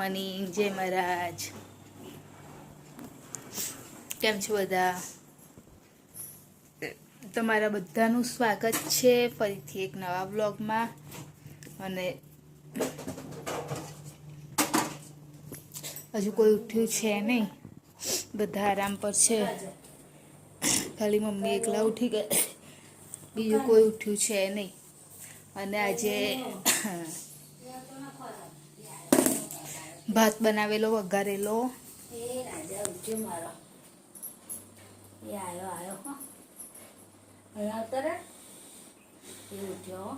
Morning, જય મહારાજ. કેમ છો બધા? તમારા બધાનું સ્વાગત છે ફરીથી એક નવા વ્લોગમાં. અને હજુ કોઈ ઉઠ્યું છે નહીં, બધા આરામ પર છે. ખાલી મમ્મી એકલા ઉઠી ગયા, બીજું કોઈ ઉઠ્યું છે નહીં. અને આજે ભાત બનાવેલો વઘારેલો. એ રાજા ઉઠ્યો મારો. એ આવ્યો હો. અહીંયા ઉતરે એ ઉઠ્યો.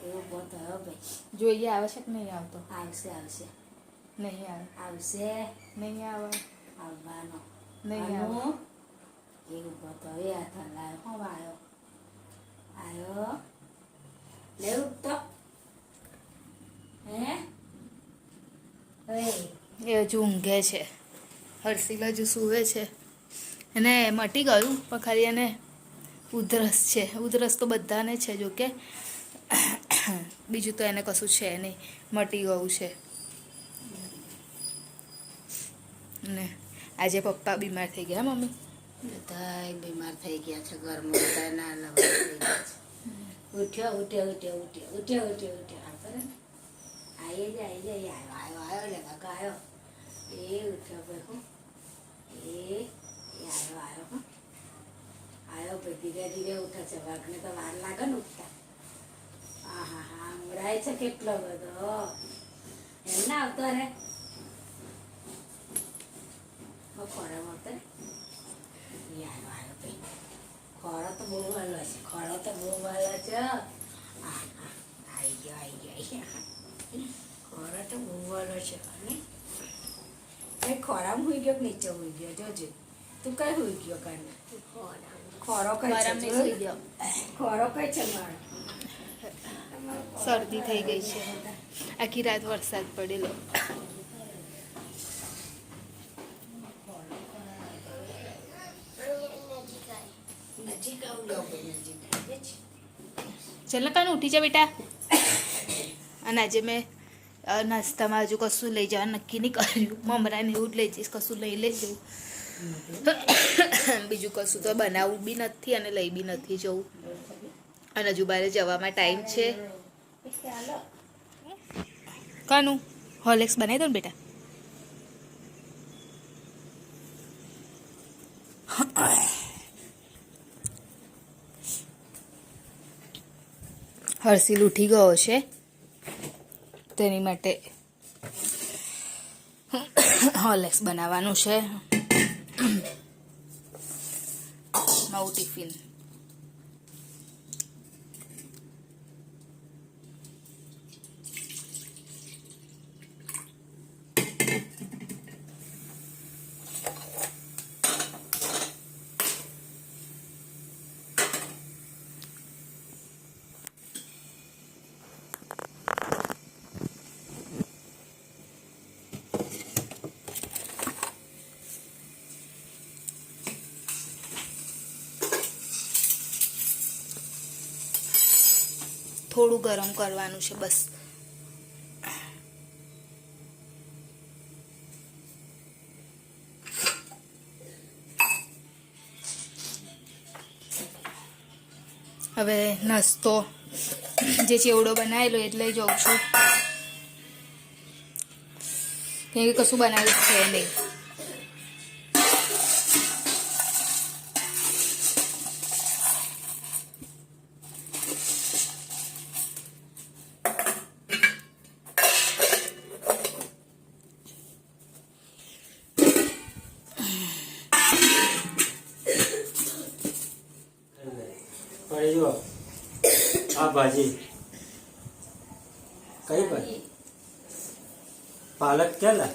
એ ઉભો થયો ભાઈ. જોઈએ આવે છે કે નહીં આવતો? આવશે આવશે. નહીં આવે. આવશે. નહીં આવે. આવવાનો. નહીં આવે. એ ઉભો થયો. એ હાથ હલાયો. હો આવ્યો. આવ્યો. લે ઉઠતો. હે એ હજુ ઊંઘે છે. હર્ષિલ હજુ સૂવે છે. એને મટી ગયું પણ ખાલી એને ઉધરસ છે. ઉધરસ તો બધાને છે, જોકે બીજું તો એને કશું છે નહીં, મટી ગયું છે. ને આજે પપ્પા બીમાર થઈ ગયા. મમ્મી બધા બીમાર થઈ ગયા છે ઘરમાં. બધા નાના થઈ ગયા છે. ઉઠ્યો ઉઠ્યો ઉઠ્યો ઉઠ્યો ઉઠ્યો ઉઠ્યો ઉઠ્યો આવી જાય આવ્યો લે કાકા આવ્યો. એ ઉઠ્યો ભાઈ હું. એ આવ્યો હો. આવ્યો ભાઈ. ધીરે ધીરે ઉઠે છે. વાઘને તો વાર લાગે ને ઉઠતા. હા હા હા ઉમરાય છે કેટલો બધો. એમ ના આવતો રે. ખોરાક આવતો રે. આવ્યો ભાઈ. ખોરો તો બહુ વાલો છે. ખોરો તો બહુ વાલો છે. હા હા આવી ગયો. ખોરો તો બહુ વાલો છે. અને એ ખોરામાં હોઈ ગયો કે નીચે હોઈ ગયો? જોજે તું કઈ હોઈ ગયો કાને? ખોરો કઈ છે? ખોરો કઈ છે મારો? શરદી થઈ ગઈ છે. આખી રાત વરસાદ પડેલો. ચાલ કાન ઉઠી જા બેટા. અને આજે મેં નાસ્તામાં હજુ કશું લઈ જવા નક્કી નહીં કર્યું. મમરાને એવું જ લઈ જઈશ, કશું લઈ જવું. બીજું કશું તો બનાવવું બી નથી અને લઈ બી નથી જવું. અને હજુ બારે જવામાં ટાઈમ છે. કાનું હોર્લિક્સ બનાવી દો ને બેટા. હર્ષિલ ઉઠી ગયો છે, તેની માટે હોર્લિક્સ બનાવવાનું છે. નવું ટિફિન. થોડું ગરમ કરવાનું છે બસ. હવે નાસ્તો જે ચેવડો બનાવેલો એટલે લઈ જાઉં છું, કેમ કે કશું બનાવ્યું છે નહીં. આ ભાજી કઈ ભાજી? પાલક કેલા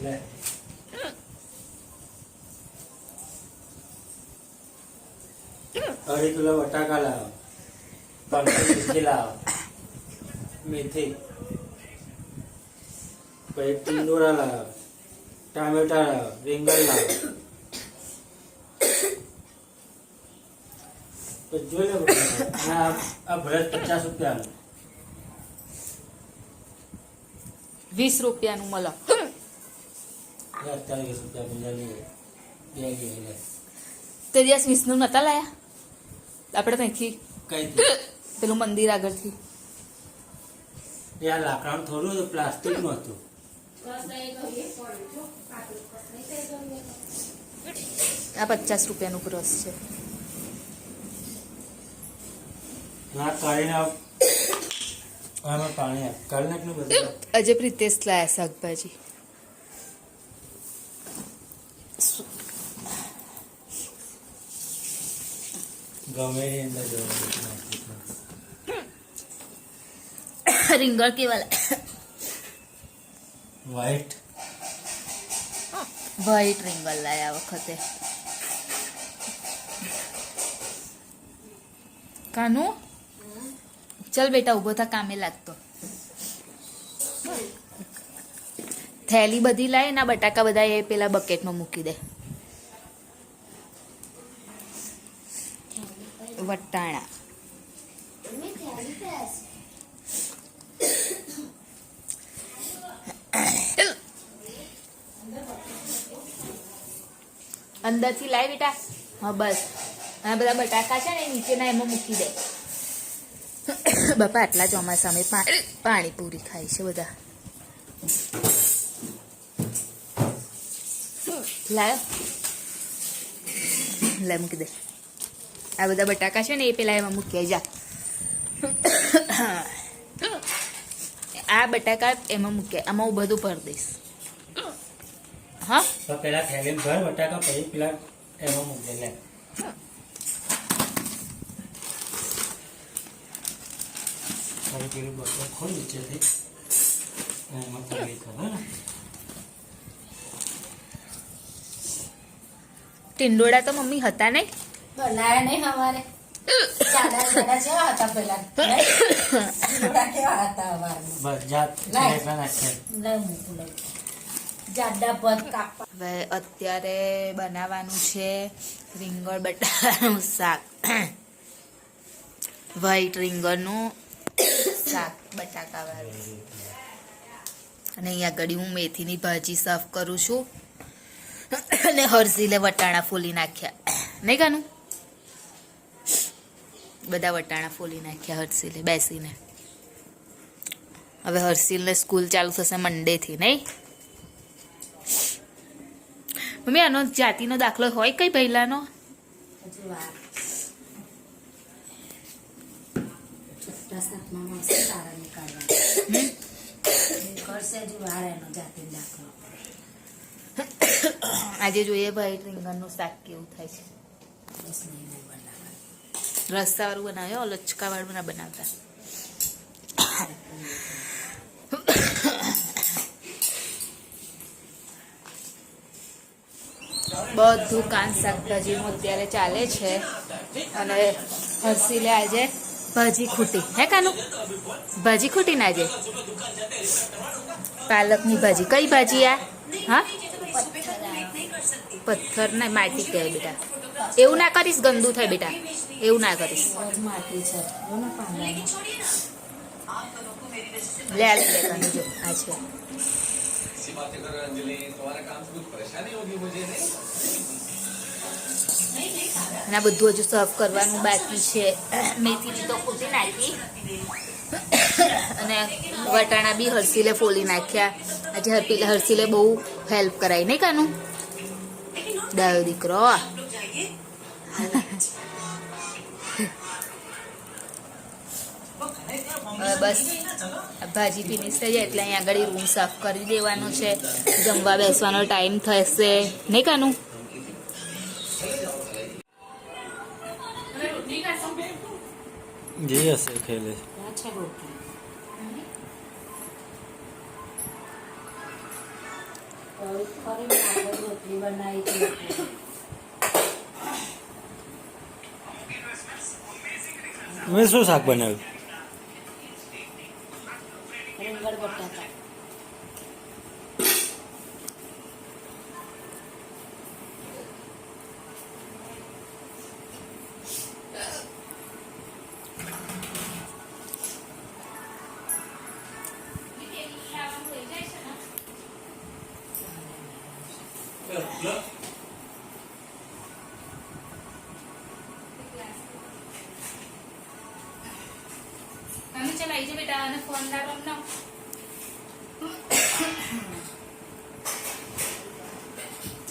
લે. અઢી કિલો બટાકા લાવો, 500 મેથી લાવો, મેથી પછી ટીંડોરા લાવો, ટામેટા લાવો, રીંગણ લાવો, તો જોઈ લે બધા. અને આ ભરત 50 રૂપિયાનું 20 રૂપિયાનું મળે. એ અત્યારે 20 રૂપિયા બીજા લઈએ બે લઈએ તે દિવસ 20 નું નતા લાયા આપણે ત્યાંથી કઈ પેલું મંદિર આગળથી. એ આ લાકડાનું થોડું હતું, પ્લાસ્ટિકનું હતું. આ 50 રૂપિયાનું બ્રશ છે. ના કાઢીને આમાં પાણી આપ કાઢી નાખનું બધું. આજે પ્રિતેશ લાયા શાકભાજી. ગમે એની અંદર જવાનું. રીંગણ કેવા લાયા? વ્હાઈટ વ્હાઈટ રીંગણ લાયા આ વખતે. કાનુ ચલ બેટા ઉભો થા, કામે લાગતો. થેલી બધી લાય ના બટાકા બધા એ પેલા બકેટમાં મૂકી દે. વટાણા અંદરથી લાય બેટા. હા બસ આ બધા બટાકા છે ને એ નીચેના એમાં મૂકી દે. બાપા આટલા ચોમાસામાં પાણીપુરી ખાય છે બધા. લાયો લે મૂકી દે. આ બધા બટાકા છે ને એ પેલા એમાં મૂકી જા. આ બટાકા એમાં મૂકે, આમાં હું બધું ભરી દઈશ. હા તો પેલા થેલીમાં ભર બટાકા, પછી પેલા એમાં મૂકી લે. હવે પેલું બટન ખોલ નીચેથી એમાં પાણી કરો ને. ટિંડોળા તો મમ્મી હતા નહીં? બનાયા નહીં અમારે. ચાડા ચાડા જેવા હતા પેલા. ટીંડોળા કેવા હતા અમારે. બસ જાત લાય. એટલા નાખે. લઈ મૂકું લઈ. જાડા પદ કાપા. હવે અત્યારે બનાવવાનું છે રીંગણ બટાકાનું શાક. વ્હાઈટ રીંગણનું શાક બટાકા વાળું. અને અહીંયા આગળ હું મેથીની ભાજી સાફ કરું છું. અને હરસીલે વટાણા ફોલી નાખ્યા નહીં કાનું? બધા વટાણા ફોલી નાખ્યા હરસીલે બેસીને. હવે હરસીલને સ્કૂલ ચાલુ થશે મંડેથી નહીં? મમ્મી આનો જાતિનો દાખલો હોય કઈ પહેલાનો? હજુ વાર. છઠ્ઠા સાતમામાં હશે તારા નીકળવા. કરશે હજુ વાર એનો જાતે દાખલો. આજે જોઈએ ભાઈ રીંગણનું શાક કેવું થાય છે. બસ નહીં બનાવવા. રસ્સાવાળું બનાવ્યો, લચકાવાળું ના બનાવતા. બધું કાન શાકભાજીનું અત્યારે ચાલે છે. અને હર્ષિલે આજે ભાજી ખૂટી. હે કાનું? ભાજી ખૂટી ને આજે? પાલકની ભાજી. કઈ ભાજી આ? હા પથ્થર ના માટી કહે બેટા. એવું ના કરીશ, ગંદુ થાય બેટા. એવું ના કરીશ. રોજ માટી છે. જો ને પાંદડામાં. લે આ લે કાનું જો આ છે. અને આ બધું હજુ સર્વ કરવાનું બાકી છે. મેથીની તો કૂટી નાખી અને વટાણા બી હર્ષિલે ફોલી નાખ્યા. આજે હર્ષિલે બહુ હેલ્પ કરાવી નહીં કાનું? ડાયો દીકરો. બસ ભાજી ફિનિશ થઈ જાય એટલે અહીંયા આગળ રૂમ સાફ કરી દેવાનો છે. જમવા બેસવાનો ટાઈમ થશે નહીં કાનું? જી હશે ખેલે. ક્યાં છે રોટલી? ફરી આગળ રોટલી બનાવી હતી. મેં શું શાક બનાવ્યું? રીંગણ બટાકા.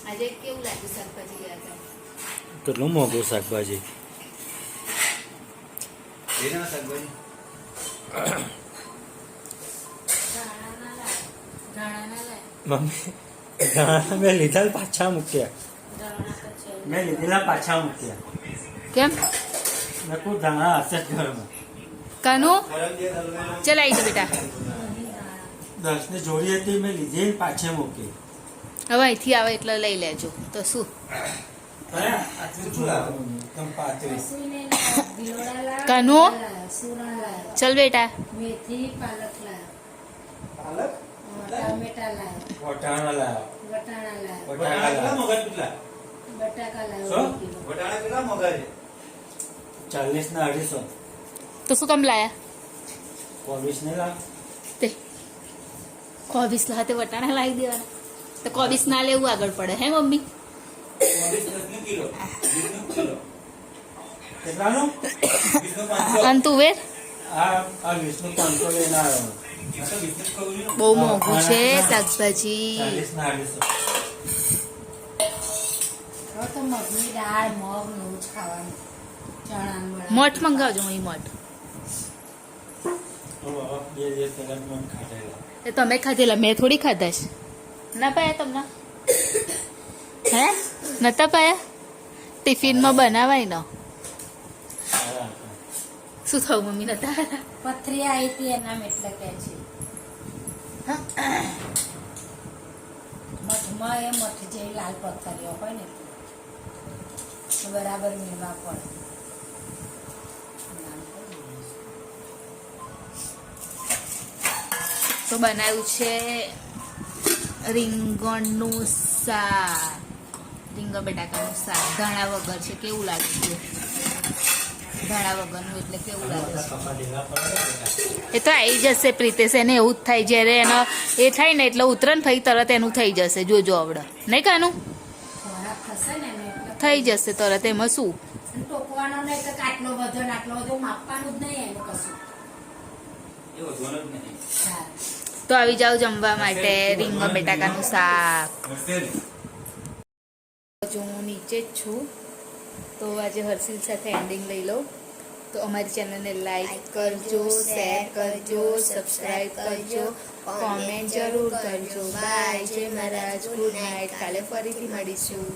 આજે કેવું લાગ્યું શાકભાજી ગયા હતા? કેટલું મોંઘું શાકભાજી. ધાણા ના લાય. મમ્મી ધાણા મેં લીધા પાછા મૂક્યા. મેં લીધેલા પાછા મૂક્યા. કેમ નકું ધાણા હશે જ ઘરમાં. કાનુ ચલ આવી જા બેટા. 10 ની જોડી હતી મેં લીધી પાછે મૂકી. હવે અહીંથી આવે એટલે લઈ લેજો તો શું. કાનુ ચલ બેટા. મેથી પાલક લાવ્યો, ટામેટા લાવ્યો, વટાણા લાવ્યા. વટાણા લાવ્યો, બટાકા શું? લાવ્યો, 40 ના 250. તો શું કામ લાયા 24 ને લાવ. તે કોબીસ લાતે વટાણા લાવી દેવાના તો કોબીસ ના લેવું આગળ પડે હે મમ્મી. કેટલાનું? અને તું વેર આ 20 નું 500 લઈને આવ્યો. બહુ મોંઘું છે શાકભાજી. 40 ના 250. હવે તો મગની દાળ મગ ને એવું જ ખાવાનું. ચણાનું બળા. મઠ મંગાવજો અહીં મઠ. તો બાબા 2 દિવસ પહેલા જ મને ખાધેલા. એ તમે ખાધેલા મેં થોડી ખાધા છે. ના પાયા તમને હે નતા પાયા ટિફિનમાં બનાવાય ને. સારા હતા. શું થયું મમ્મી નતા આવ્યા? પથરી આવી હતી એનામ એટલે કે છે મઠમાં એ મઠ જેવી લાલ પથરીઓ હોય ને તો બરાબર મેળવા પડે. તો બનાવ્યું છે રીંગણનું શાક, રીંગણ બટાકાનું શાક ધાણા વગર છે. કેવું લાગે છે ધાણા વગરનું એટલે કેવું લાગે છે? કપાડેલા પડે બેટા. એ તો આવી જશે પ્રીતેશ. એને એવું જ થાય જ્યારે એનો એ થાય ને એટલે ઉતરણ થઈ તરત એનું થઈ જશે. જોજો આવડે નહીં કાનું ખોરાક થશે ને એને એટલે થઈ જશે તરત. એમાં શું અને ટોકવાનો નહીં કે આટલો બધો ને આટલો બધો માપવાનું જ નહીં એનું કશું. હા. તો આવી જાઓ જમવા માટે રીંગણ બટાકાનું શાક. હજુ હું નીચે જ છું તો આજે હર્ષિલ સાથે એન્ડિંગ લઈ લઉં. તો અમારી ચેનલને લાઈક કરજો, શેર કરજો, સબસ્ક્રાઈબ કરજો, કોમેન્ટ જરૂર કરજો. બાય. જય મહારાજ. Good night. કાલે ફરીથી મળીશું.